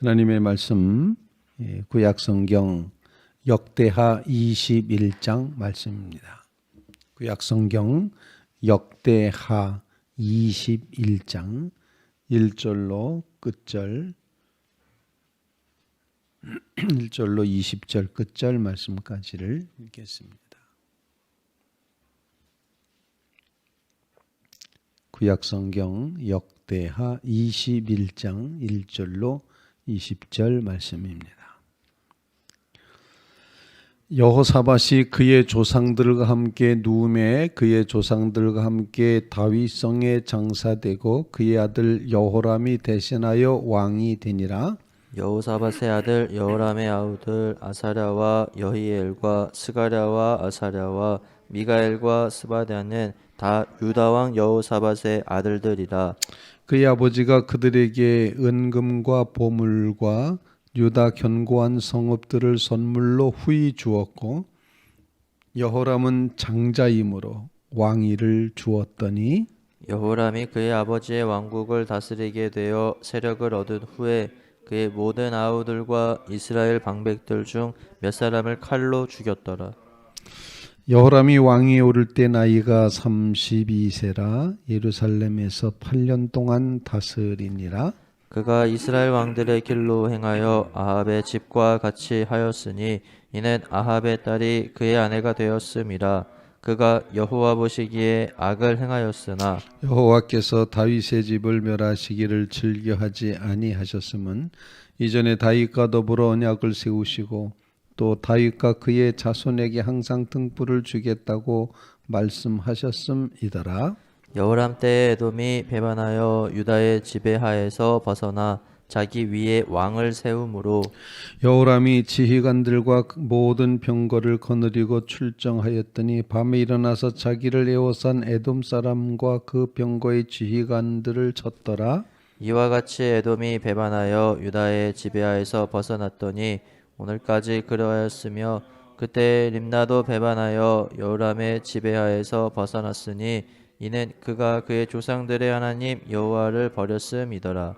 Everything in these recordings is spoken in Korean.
하나님의 말씀 구약성경 역대하 21장 말씀입니다. 구약성경 역대하 21장 1절로 끝절 1절로 20절 끝절 말씀까지를 읽겠습니다. 구약성경 역대하 21장 1절로 20절 말씀입니다. 여호사밧이 그의 조상들과 함께 누움에 그의 조상들과 함께 다윗성에 장사되고 그의 아들 여호람이 대신하여 왕이 되니라. 여호사밧의 아들 여호람의 아우들 아사랴와 여히엘과 스가랴와 아사랴와 미가엘과 스바랴는 다 유다 왕 여호사밧의 아들들이라. 그의 아버지가 그들에게 은금과 보물과 유다 견고한 성읍들을 선물로 후히 주었고 여호람은 장자이므로 왕위를 주었더니 여호람이 그의 아버지의 왕국을 다스리게 되어 세력을 얻은 후에 그의 모든 아우들과 이스라엘 방백들 중 몇 사람을 칼로 죽였더라. 여호람이 왕위에 오를 때 나이가 32세라 예루살렘에서 8년 동안 다스리니라. 그가 이스라엘 왕들의 길로 행하여 아합의 집과 같이 하였으니 이는 아합의 딸이 그의 아내가 되었음이라. 그가 여호와 보시기에 악을 행하였으나 여호와께서 다윗의 집을 멸하시기를 즐겨하지 아니하셨음은 이전에 다윗과 더불어 언약을 세우시고 또 다윗과 그의 자손에게 항상 등불을 주겠다고 말씀하셨음이더라. 여호람 때에 에돔이 배반하여 유다의 지배하에서 벗어나 자기 위에 왕을 세우므로 여호람이 지휘관들과 모든 병거를 거느리고 출정하였더니 밤에 일어나서 자기를 에워싼 에돔 사람과 그 병거의 지휘관들을 쳤더라. 이와 같이 에돔이 배반하여 유다의 지배하에서 벗어났더니 오늘까지 그러하였으며 그때 림나도 배반하여 여호람의 지배하에서 벗어났으니 이는 그가 그의 조상들의 하나님 여호와를 버렸음이더라.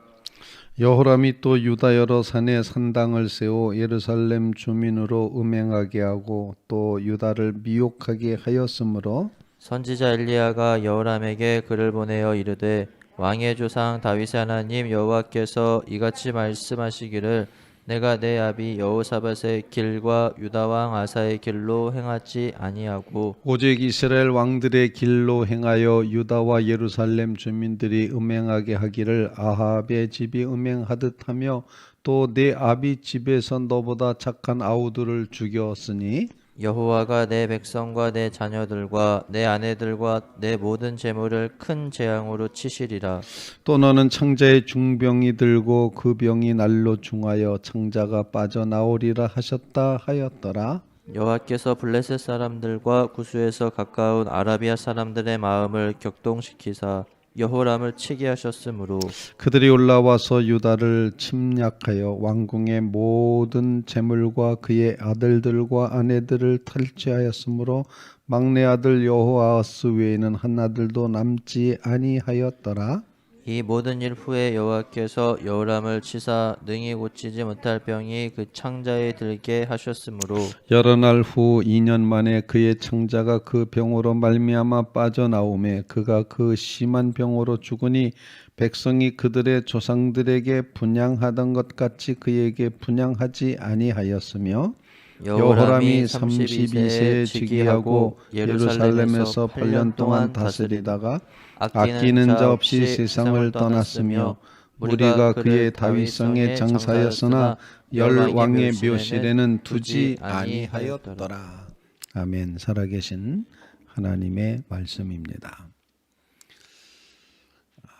여호람이 또 유다 여러 산에 산당을 세워 예루살렘 주민으로 음행하게 하고 또 유다를 미혹하게 하였으므로 선지자 엘리야가 여호람에게 글을 보내어 이르되 왕의 조상 다윗의 하나님 여호와께서 이같이 말씀하시기를 내가 내 아비 여호사밧의 길과 유다 왕 아사의 길로 행하지 아니하고 오직 이스라엘 왕들의 길로 행하여 유다와 예루살렘 주민들이 음행하게 하기를 아합의 집이 음행하듯 하며 또 내 아비 집에서 너보다 착한 아우들을 죽였으니 여호와가 내 백성과 내 자녀들과 내 아내들과 내 모든 재물을 큰 재앙으로 치시리라. 또 너는 창자의 중병이 들고 그 병이 날로 중하여 창자가 빠져나오리라 하셨다 하였더라. 여호와께서 블레셋 사람들과 구스에서 가까운 아라비아 사람들의 마음을 격동시키사 여호람을 치게 하셨으므로 그들이 올라와서 유다를 침략하여 왕궁의 모든 재물과 그의 아들들과 아내들을 탈취하였으므로 막내 아들 여호아스 외에는 한 아들도 남지 아니하였더라. 이 모든 일 후에 여호와께서 여호람을 치사 능히 고치지 못할 병이 그 창자에 들게 하셨으므로 여러 날 후 2년 만에 그의 창자가 그 병으로 말미암아 빠져나오매 그가 그 심한 병으로 죽으니 백성이 그들의 조상들에게 분향하던 것 같이 그에게 분향하지 아니하였으며 여호람이 32세에 즉위하고 예루살렘에서 8년 동안 다스리다가 아끼는 자 없이 세상을 떠났으며 우리가 그의 다윗성에 장사였으나 열 왕의 묘실에는 두지 아니하였더라. 아멘. 살아계신 하나님의 말씀입니다.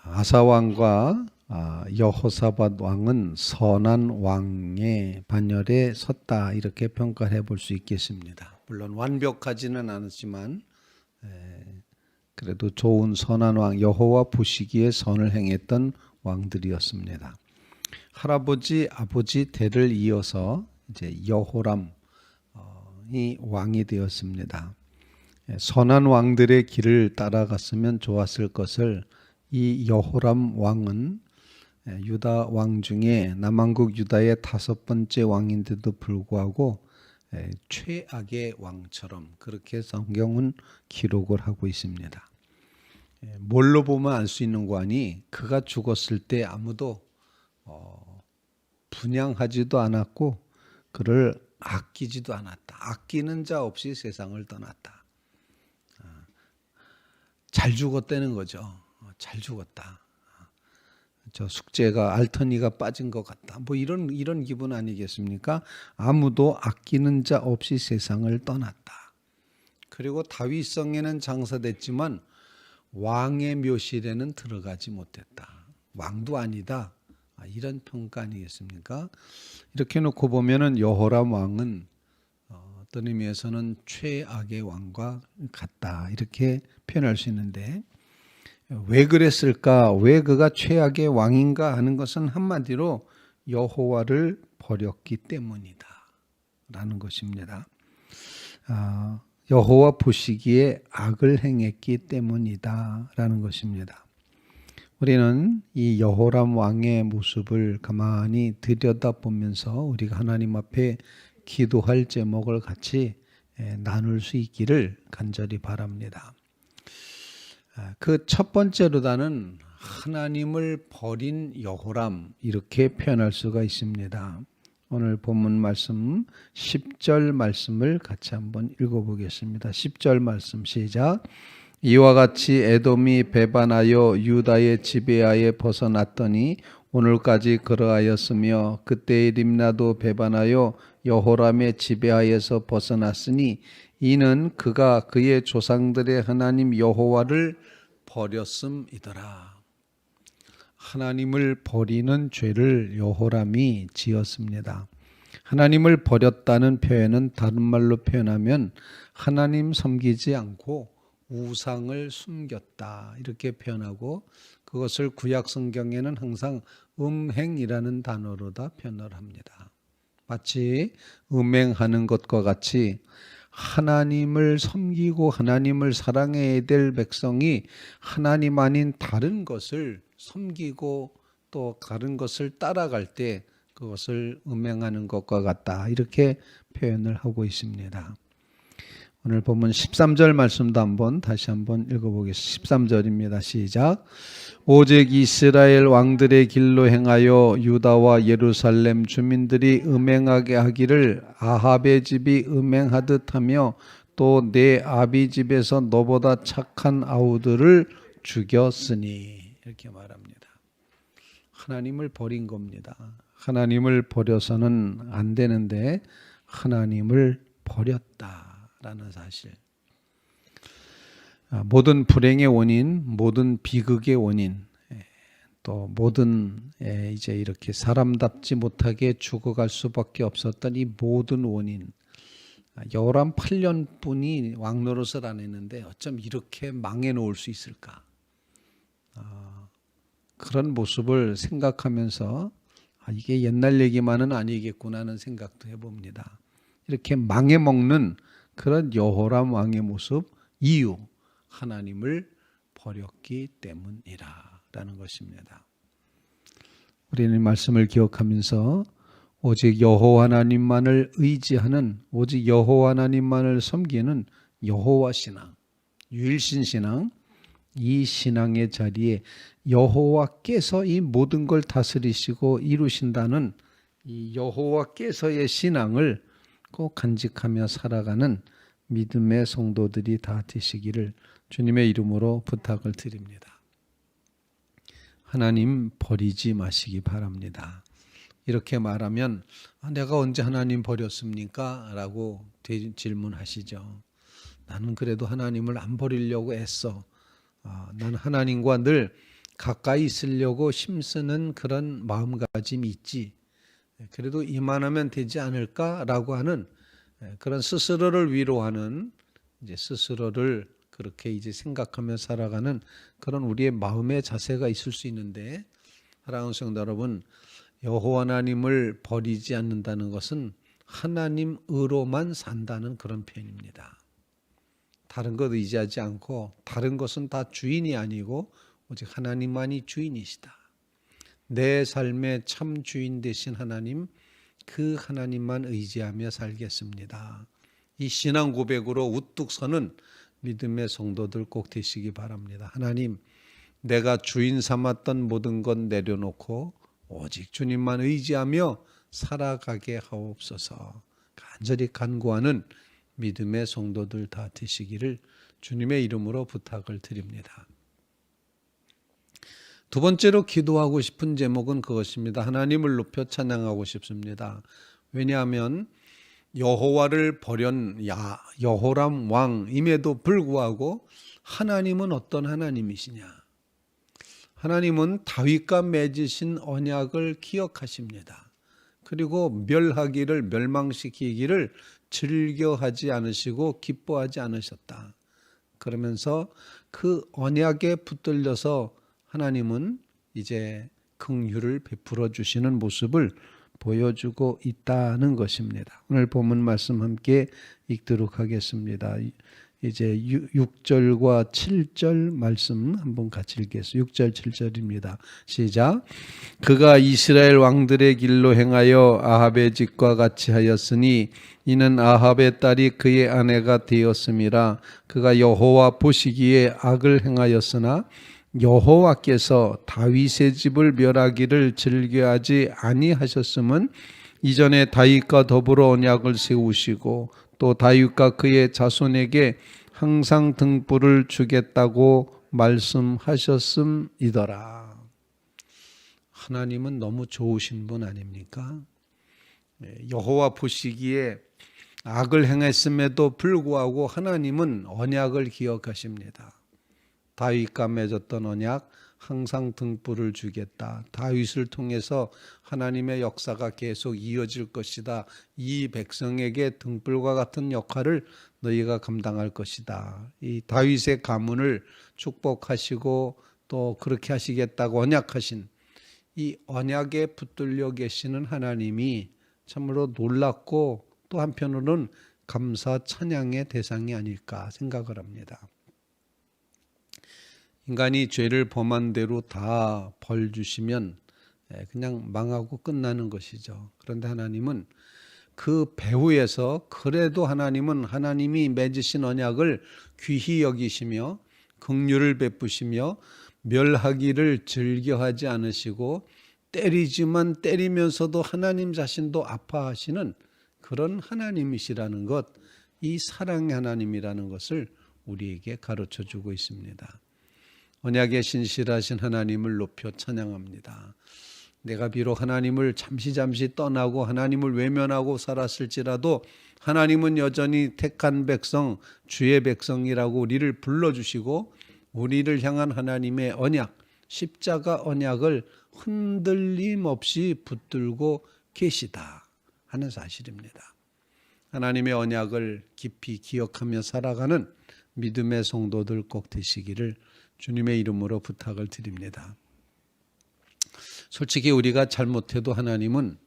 아사 왕과 여호사밧 왕은 선한 왕의 반열에 섰다 이렇게 평가해 볼 수 있겠습니다. 물론 완벽하지는 않았지만 그래도 좋은 선한 왕 여호와 보시기에 선을 행했던 왕들이었습니다. 할아버지 아버지 대를 이어서 이제 여호람이 왕이 되었습니다. 선한 왕들의 길을 따라갔으면 좋았을 것을 이 여호람 왕은 유다 왕 중에 남왕국 유다의 5번째 왕인데도 불구하고 최악의 왕처럼 그렇게 성경은 기록을 하고 있습니다. 뭘로 보면 알 수 있는 거 아니? 그가 죽었을 때 아무도 분양하지도 않았고 그를 아끼지도 않았다. 아끼는 자 없이 세상을 떠났다. 잘 죽었다는 거죠. 잘 죽었다. 저 숙제가 알터니가 빠진 것 같다. 뭐 이런 기분 아니겠습니까? 아무도 아끼는 자 없이 세상을 떠났다. 그리고 다윗성에는 장사됐지만 왕의 묘실에는 들어가지 못했다. 왕도 아니다. 이런 평가 아니겠습니까? 이렇게 놓고 보면은 여호람 왕은 어떤 의미에서는 최악의 왕과 같다. 이렇게 표현할 수 있는데 왜 그랬을까? 왜 그가 최악의 왕인가 하는 것은 한마디로 여호와를 버렸기 때문이다. 라는 것입니다. 여호와 보시기에 악을 행했기 때문이다. 라는 것입니다. 우리는 이 여호람 왕의 모습을 가만히 들여다보면서 우리가 하나님 앞에 기도할 제목을 같이 나눌 수 있기를 간절히 바랍니다. 그 첫 번째로다는 하나님을 버린 여호람 이렇게 표현할 수가 있습니다. 오늘 본문 말씀 10절 말씀을 같이 한번 읽어보겠습니다. 10절 말씀 시작. 이와 같이 에돔이 배반하여 유다의 지배하에 벗어났더니 오늘까지 그러하였으며 그때의 림나도 배반하여 여호람의 지배하에서 벗어났으니 이는 그가 그의 조상들의 하나님 여호와를 버렸음이더라. 하나님을 버리는 죄를 여호람이 지었습니다. 하나님을 버렸다는 표현은 다른 말로 표현하면 하나님 섬기지 않고 우상을 숨겼다 이렇게 표현하고 그것을 구약 성경에는 항상 음행이라는 단어로 다 표현을 합니다. 마치 음행하는 것과 같이 하나님을 섬기고 하나님을 사랑해야 될 백성이 하나님 아닌 다른 것을 섬기고 또 다른 것을 따라갈 때 그것을 음행하는 것과 같다 이렇게 표현을 하고 있습니다. 오늘 본문 13절 말씀도 다시 한번 읽어보겠습니다. 13절입니다. 시작. 오직 이스라엘 왕들의 길로 행하여 유다와 예루살렘 주민들이 음행하게 하기를 아합의 집이 음행하듯 하며 또 내 아비 집에서 너보다 착한 아우들을 죽였으니 이렇게 말합니다. 하나님을 버린 겁니다. 하나님을 버려서는 안 되는데 하나님을 버렸다라는 사실. 모든 불행의 원인, 모든 비극의 원인, 또 모든 이제 이렇게 사람답지 못하게 죽어갈 수밖에 없었던 이 모든 원인. 여호람 8년뿐이 왕노릇을 안 했는데 어쩜 이렇게 망해 놓을 수 있을까? 그런 모습을 생각하면서 이게 옛날 얘기만은 아니겠구나 하는 생각도 해봅니다. 이렇게 망해먹는 그런 여호람 왕의 모습 이유 하나님을 버렸기 때문이라는 것입니다. 우리는 말씀을 기억하면서 오직 여호와 하나님만을 의지하는 오직 여호와 하나님만을 섬기는 여호와 신앙, 유일신 신앙 이 신앙의 자리에 여호와께서 이 모든 걸 다스리시고 이루신다는 이 여호와께서의 신앙을 꼭 간직하며 살아가는 믿음의 성도들이 다 되시기를 주님의 이름으로 부탁을 드립니다. 하나님 버리지 마시기 바랍니다. 이렇게 말하면 내가 언제 하나님 버렸습니까? 라고 질문하시죠. 나는 그래도 하나님을 안 버리려고 애써. 나는 하나님과 늘 가까이 있으려고 힘쓰는 그런 마음가짐이 있지. 그래도 이만하면 되지 않을까라고 하는 그런 스스로를 위로하는 이제 스스로를 그렇게 이제 생각하며 살아가는 그런 우리의 마음의 자세가 있을 수 있는데 사랑하는 성도 여러분, 여호와 하나님을 버리지 않는다는 것은 하나님으로만 산다는 그런 표현입니다. 다른 것 의지하지 않고 다른 것은 다 주인이 아니고 오직 하나님만이 주인이시다. 내 삶의 참 주인 되신 하나님, 그 하나님만 의지하며 살겠습니다. 이 신앙 고백으로 우뚝 서는 믿음의 성도들 꼭 되시기 바랍니다. 하나님, 내가 주인 삼았던 모든 것 내려놓고 오직 주님만 의지하며 살아가게 하옵소서. 간절히 간구하는 믿음의 성도들 다 되시기를 주님의 이름으로 부탁을 드립니다. 두 번째로 기도하고 싶은 제목은 그것입니다. 하나님을 높여 찬양하고 싶습니다. 왜냐하면 여호와를 버린 여호람 왕임에도 불구하고 하나님은 어떤 하나님이시냐? 하나님은 다윗과 맺으신 언약을 기억하십니다. 그리고 멸망시키기를 즐겨하지 않으시고 기뻐하지 않으셨다. 그러면서 그 언약에 붙들려서 하나님은 이제 긍휼을 베풀어 주시는 모습을 보여주고 있다는 것입니다. 오늘 본문 말씀 함께 읽도록 하겠습니다. 이제 6절과 7절 말씀 한번 같이 읽겠습니다. 6절 7절입니다. 시작. 그가 이스라엘 왕들의 길로 행하여 아합의 집과 같이 하였으니 이는 아합의 딸이 그의 아내가 되었음이라. 그가 여호와 보시기에 악을 행하였으나 여호와께서 다윗의 집을 멸하기를 즐겨하지 아니하셨음은 이전에 다윗과 더불어 언약을 세우시고 또 다윗과 그의 자손에게 항상 등불을 주겠다고 말씀하셨음이더라. 하나님은 너무 좋으신 분 아닙니까? 여호와 보시기에 악을 행했음에도 불구하고 하나님은 언약을 기억하십니다. 다윗과 맺었던 언약, 항상 등불을 주겠다. 다윗을 통해서 하나님의 역사가 계속 이어질 것이다. 이 백성에게 등불과 같은 역할을 너희가 감당할 것이다. 이 다윗의 가문을 축복하시고 또 그렇게 하시겠다고 언약하신 이 언약에 붙들려 계시는 하나님이 참으로 놀랍고 또 한편으로는 감사 찬양의 대상이 아닐까 생각을 합니다. 인간이 죄를 범한 대로 다 벌 주시면 그냥 망하고 끝나는 것이죠. 그런데 하나님은 그 배후에서 그래도 하나님은 하나님이 맺으신 언약을 귀히 여기시며 긍휼을 베푸시며 멸하기를 즐겨하지 않으시고 때리지만 때리면서도 하나님 자신도 아파하시는 그런 하나님이시라는 것, 이 사랑의 하나님이라는 것을 우리에게 가르쳐주고 있습니다. 언약에 신실하신 하나님을 높여 찬양합니다. 내가 비록 하나님을 잠시 떠나고 하나님을 외면하고 살았을지라도 하나님은 여전히 택한 백성, 주의 백성이라고 우리를 불러주시고 우리를 향한 하나님의 언약, 십자가 언약을 흔들림 없이 붙들고 계시다 하는 사실입니다. 하나님의 언약을 깊이 기억하며 살아가는 믿음의 성도들 꼭 되시기를 주님의 이름으로 부탁을 드립니다. 솔직히 우리가 잘못해도 하나님은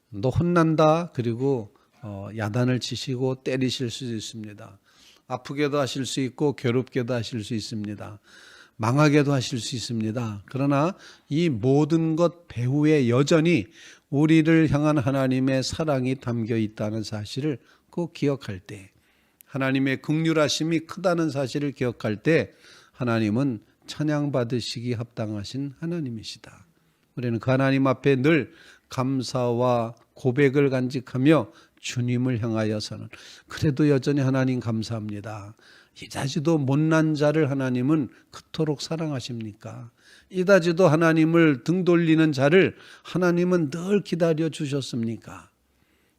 너 혼난다 그리고 야단을 치시고 때리실 수 있습니다. 아프게도 하실 수 있고 괴롭게도 하실 수 있습니다. 망하게도 하실 수 있습니다. 그러나 이 모든 것 배후에 여전히 우리를 향한 하나님의 사랑이 담겨 있다는 사실을 꼭 기억할 때, 하나님의 긍휼하심이 크다는 사실을 기억할 때 하나님은 찬양받으시기 합당하신 하나님이시다. 우리는 그 하나님 앞에 늘 감사와 고백을 간직하며 주님을 향하여서는 그래도 여전히 하나님 감사합니다. 이다지도 못난 자를 하나님은 그토록 사랑하십니까? 이다지도 하나님을 등 돌리는 자를 하나님은 늘 기다려 주셨습니까?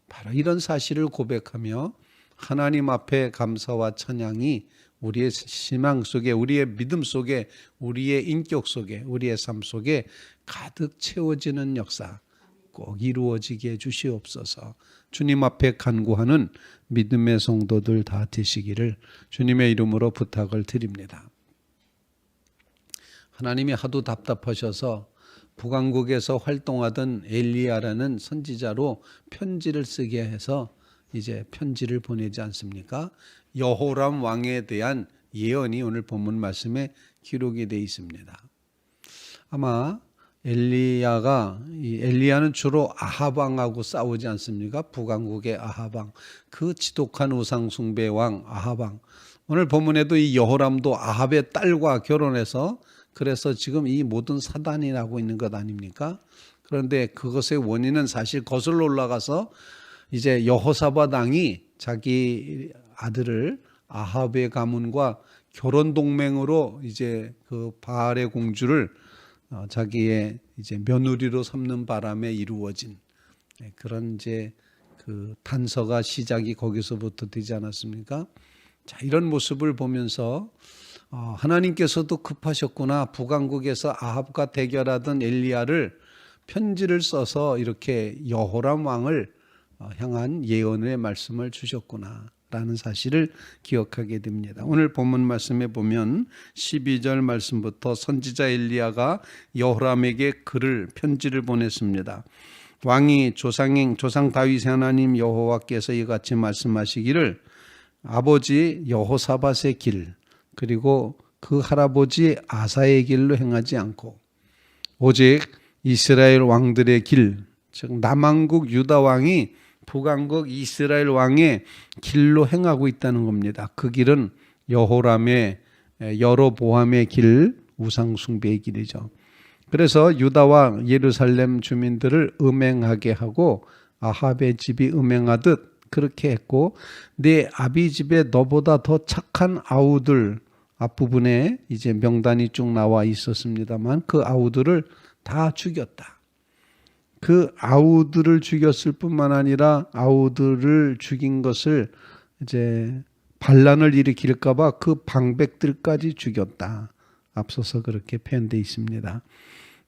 바로 이런 사실을 고백하며 하나님 앞에 감사와 찬양이 우리의 신앙 속에, 우리의 믿음 속에, 우리의 인격 속에, 우리의 삶 속에 가득 채워지는 역사 꼭 이루어지게 해주시옵소서. 주님 앞에 간구하는 믿음의 성도들 다 되시기를 주님의 이름으로 부탁을 드립니다. 하나님이 하도 답답하셔서 북왕국에서 활동하던 엘리야라는 선지자로 편지를 쓰게 해서 이제 편지를 보내지 않습니까? 여호람 왕에 대한 예언이 오늘 본문 말씀에 기록이 되어 있습니다. 아마 엘리야는 주로 아합왕하고 싸우지 않습니까? 북왕국의 아합왕, 그 지독한 우상 숭배 왕 아합왕. 오늘 본문에도 이 여호람도 아합의 딸과 결혼해서 그래서 지금 이 모든 사단이 나고 있는 것 아닙니까? 그런데 그것의 원인은 사실 거슬러 올라가서 이제 여호사밧 왕이 자기 아들을 아합의 가문과 결혼 동맹으로 이제 그 바알의 공주를 자기의 이제 며느리로 삼는 바람에 이루어진 그런 이제 그 단서가 시작이 거기서부터 되지 않았습니까? 자, 이런 모습을 보면서 하나님께서도 급하셨구나. 북왕국에서 아합과 대결하던 엘리야를 편지를 써서 이렇게 여호람 왕을 향한 예언의 말씀을 주셨구나 라는 사실을 기억하게 됩니다. 오늘 본문 말씀에 보면 12절 말씀부터 선지자 엘리야가 여호람에게 편지를 보냈습니다. 왕이 조상 다윗의 하나님 여호와께서 이같이 말씀하시기를 아버지 여호사밧의 길 그리고 그 할아버지 아사의 길로 행하지 않고 오직 이스라엘 왕들의 길, 즉 남왕국 유다 왕이 북왕국 이스라엘 왕의 길로 행하고 있다는 겁니다. 그 길은 여호람의 여로보암의 길, 우상 숭배의 길이죠. 그래서 유다와 예루살렘 주민들을 음행하게 하고 아합의 집이 음행하듯 그렇게 했고 내 아비 집에 너보다 더 착한 아우들 앞부분에 이제 명단이 쭉 나와 있었습니다만 그 아우들을 다 죽였다. 그 아우들을 죽였을 뿐만 아니라 아우들을 죽인 것을 이제 반란을 일으킬까봐 그 방백들까지 죽였다. 앞서서 그렇게 표현되어 있습니다.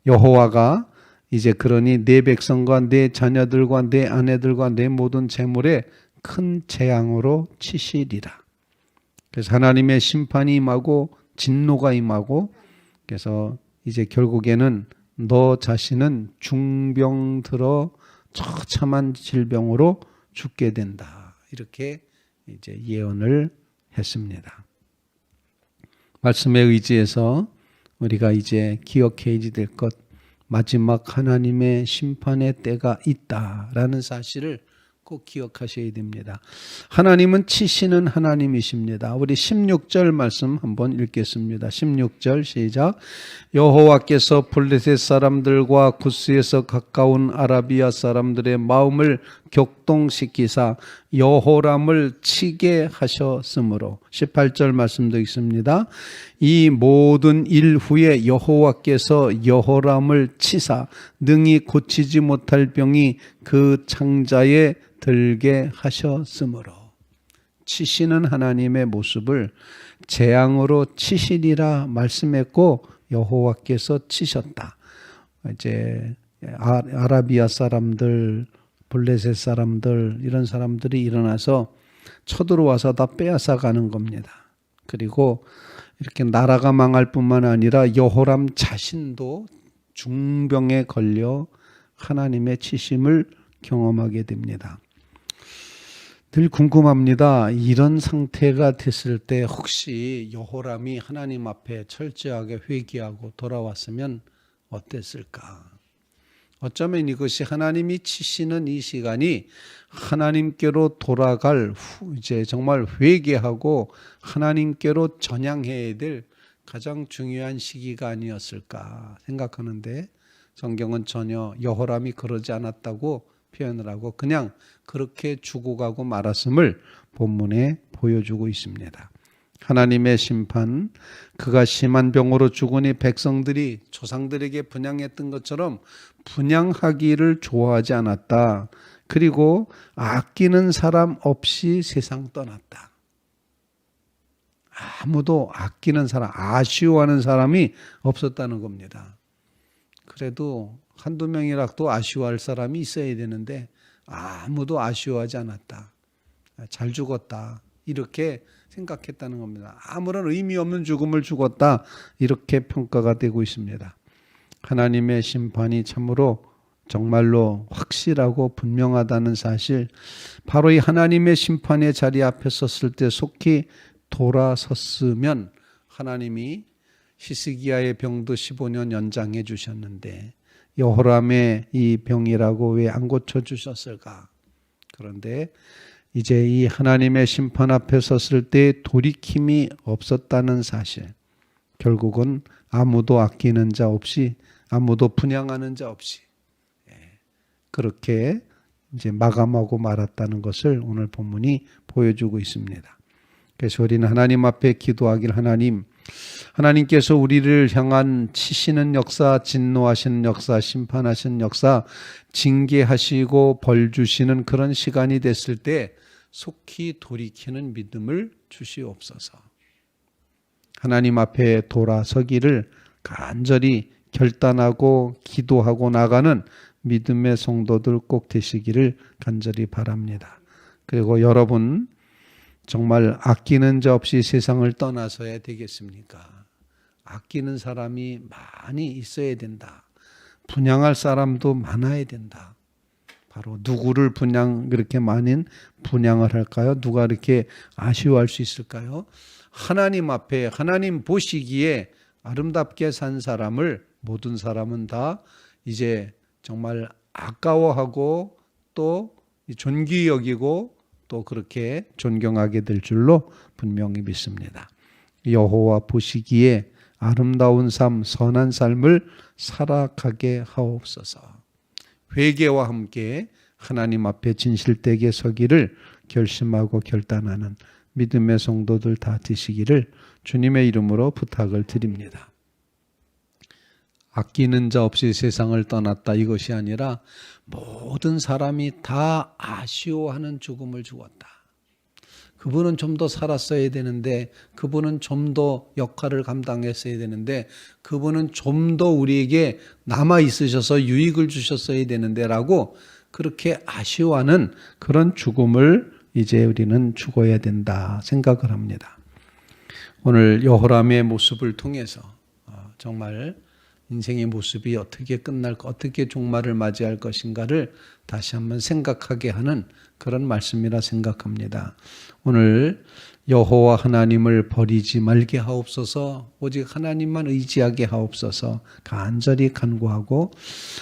여호와가 이제 그러니 내 백성과 내 자녀들과 내 아내들과 내 모든 재물에 큰 재앙으로 치시리라. 그래서 하나님의 심판이 임하고 진노가 임하고 그래서 이제 결국에는 너 자신은 중병 들어 처참한 질병으로 죽게 된다. 이렇게 이제 예언을 했습니다. 말씀에 의지해서 우리가 이제 기억해야 될 것, 마지막 하나님의 심판의 때가 있다라는 사실을 꼭 기억하셔야 됩니다. 하나님은 치시는 하나님이십니다. 우리 16절 말씀 한번 읽겠습니다. 16절 시작. 여호와께서 블레셋 사람들과 구스에서 가까운 아라비아 사람들의 마음을 격동시키사 여호람을 치게 하셨으므로 18절 말씀도 있습니다. 이 모든 일 후에 여호와께서 여호람을 치사 능히 고치지 못할 병이 그 창자에 들게 하셨으므로 치시는 하나님의 모습을 재앙으로 치시리라 말씀했고 여호와께서 치셨다. 이제 아라비아 사람들, 블레셋 사람들 이런 사람들이 일어나서 쳐들어와서 다 빼앗아 가는 겁니다. 그리고 이렇게 나라가 망할 뿐만 아니라 여호람 자신도 중병에 걸려 하나님의 치심을 경험하게 됩니다. 늘 궁금합니다. 이런 상태가 됐을 때 혹시 여호람이 하나님 앞에 철저하게 회개하고 돌아왔으면 어땠을까? 어쩌면 이것이 하나님이 치시는 이 시간이 하나님께로 돌아갈 이제 정말 회개하고 하나님께로 전향해야 될 가장 중요한 시기가 아니었을까 생각하는데 성경은 전혀 여호람이 그러지 않았다고 표현을 하고 그냥 그렇게 죽어가고 말았음을 본문에 보여주고 있습니다. 하나님의 심판, 그가 심한 병으로 죽으니 백성들이 조상들에게 분향했던 것처럼 분향하기를 좋아하지 않았다. 그리고 아끼는 사람 없이 세상 떠났다. 아무도 아끼는 사람, 아쉬워하는 사람이 없었다는 겁니다. 그래도 한두 명이라도 아쉬워할 사람이 있어야 되는데 아무도 아쉬워하지 않았다. 잘 죽었다. 이렇게 생각했다는 겁니다. 아무런 의미 없는 죽음을 죽었다. 이렇게 평가가 되고 있습니다. 하나님의 심판이 참으로 정말로 확실하고 분명하다는 사실, 바로 이 하나님의 심판의 자리 앞에 섰을 때 속히 돌아섰으면 하나님이 히스기야의 병도 15년 연장해 주셨는데 여호람의 이 병이라고 왜 안 고쳐주셨을까? 그런데 이제 이 하나님의 심판 앞에 섰을 때 돌이킴이 없었다는 사실, 결국은 아무도 아끼는 자 없이, 아무도 분양하는 자 없이 그렇게 이제 마감하고 말았다는 것을 오늘 본문이 보여주고 있습니다. 그래서 우리는 하나님 앞에 기도하길, 하나님께서 우리를 향한 치시는 역사, 진노하시는 역사, 심판하시는 역사, 징계하시고 벌 주시는 그런 시간이 됐을 때 속히 돌이키는 믿음을 주시옵소서. 하나님 앞에 돌아서기를 간절히 결단하고 기도하고 나가는 믿음의 성도들 꼭 되시기를 간절히 바랍니다. 그리고 여러분 정말 아끼는 자 없이 세상을 떠나서야 되겠습니까? 아끼는 사람이 많이 있어야 된다. 분양할 사람도 많아야 된다. 바로 누구를 그렇게 많은 분양을 할까요? 누가 이렇게 아쉬워할 수 있을까요? 하나님 앞에 하나님 보시기에 아름답게 산 사람을 모든 사람은 다 이제 정말 아까워하고 또 존귀 여기고 또 그렇게 존경하게 될 줄로 분명히 믿습니다. 여호와 보시기에 아름다운 삶, 선한 삶을 살아가게 하옵소서. 회개와 함께 하나님 앞에 진실되게 서기를 결심하고 결단하는 믿음의 성도들 다 되시기를 주님의 이름으로 부탁을 드립니다. 아끼는 자 없이 세상을 떠났다, 이것이 아니라 모든 사람이 다 아쉬워하는 죽음을 죽었다. 그분은 좀 더 살았어야 되는데, 그분은 좀 더 역할을 감당했어야 되는데, 그분은 좀 더 우리에게 남아 있으셔서 유익을 주셨어야 되는데 라고 그렇게 아쉬워하는 그런 죽음을 이제 우리는 죽어야 된다 생각을 합니다. 오늘 여호람의 모습을 통해서 정말 인생의 모습이 어떻게 끝날까, 어떻게 종말을 맞이할 것인가를 다시 한번 생각하게 하는 그런 말씀이라 생각합니다. 오늘 여호와 하나님을 버리지 말게 하옵소서, 오직 하나님만 의지하게 하옵소서 간절히 간구하고,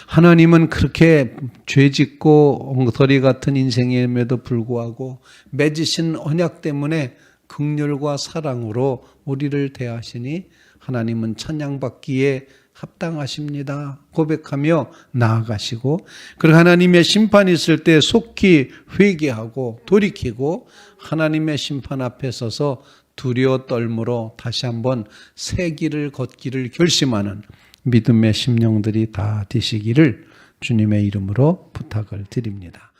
하나님은 그렇게 죄짓고 엉터리 같은 인생임에도 불구하고 맺으신 언약 때문에 긍휼과 사랑으로 우리를 대하시니 하나님은 찬양받기에 합당하십니다 고백하며 나아가시고, 그리고 하나님의 심판이 있을 때 속히 회개하고 돌이키고 하나님의 심판 앞에 서서 두려워 떨므로 다시 한번 새 길을 걷기를 결심하는 믿음의 심령들이 다 되시기를 주님의 이름으로 부탁을 드립니다.